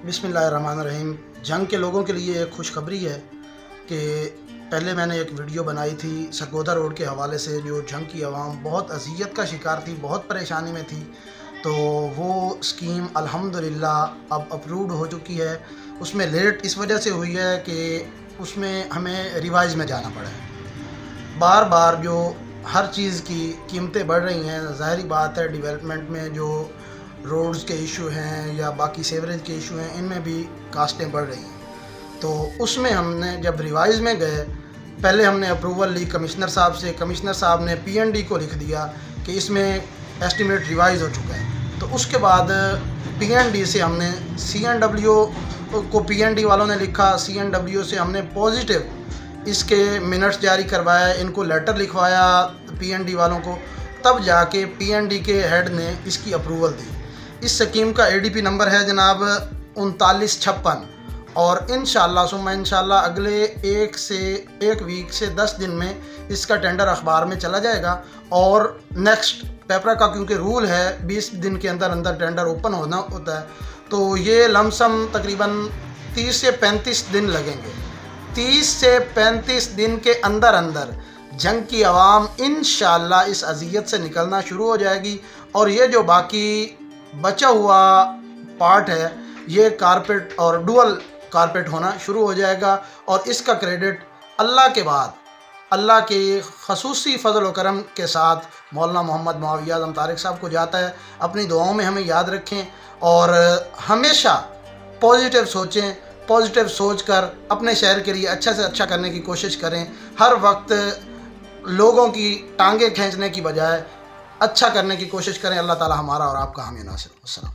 बिस्मिल्लाहिर्रहमानिर्रहीम। जंग के लोगों के लिए एक खुशखबरी है कि पहले मैंने एक वीडियो बनाई थी सरगोदा रोड के हवाले से, जो जंग की आवाम बहुत अज़ियत का शिकार थी, बहुत परेशानी में थी। तो वो स्कीम अल्हम्दुलिल्लाह अब अप्रूव्ड हो चुकी है। उसमें लेट इस वजह से हुई है कि उसमें हमें रिवाइज़ में जाना पड़ा है। बार बार जो हर चीज़ की कीमतें बढ़ रही हैं, ज़ाहिरी बात है डेवलपमेंट में जो रोड्स के इशू हैं या बाकी सेवरेज के इशू हैं, इनमें भी कास्टें बढ़ रही हैं। तो उसमें हमने जब रिवाइज़ में गए, पहले हमने अप्रूवल ली कमिश्नर साहब से। कमिश्नर साहब ने PND को लिख दिया कि इसमें एस्टिमेट रिवाइज़ हो चुका है। तो उसके बाद PND से हमने CNW को, PND वालों ने लिखा, CNW से हमने पॉजिटिव इसके मिनट्स जारी करवाया, इनको लेटर लिखवाया PND वालों को, तब जाके PND के हेड ने इसकी अप्रूवल दी। इस स्कीम का ADP नंबर है जनाब 3956 और इंशाअल्लाह अगले एक वीक से 10 दिन में इसका टेंडर अखबार में चला जाएगा। और नेक्स्ट पेपरा का क्योंकि रूल है 20 दिन के अंदर अंदर टेंडर ओपन होना होता है, तो ये लमसम तकरीबन 30 से 35 दिन लगेंगे। 30 से 35 दिन के अंदर अंदर जंग की आवाम इंशाअल्लाह इस अज़ियत से निकलना शुरू हो जाएगी। और ये जो बाकी बचा हुआ पार्ट है, ये कारपेट और डुअल कारपेट होना शुरू हो जाएगा। और इसका क्रेडिट अल्लाह के बाद अल्लाह के खसूसी फजल व करम के साथ मौलाना मोहम्मद मुआविया आज़म तारिक साहब को जाता है। अपनी दुआओं में हमें याद रखें और हमेशा पॉजिटिव सोचें। पॉजिटिव सोच कर अपने शहर के लिए अच्छा से अच्छा करने की कोशिश करें। हर वक्त लोगों की टांगें खींचने की बजाय अच्छा करने की कोशिश करें। अल्लाह ताला हमारा और आपका हामी नासिर। अस्सलाम।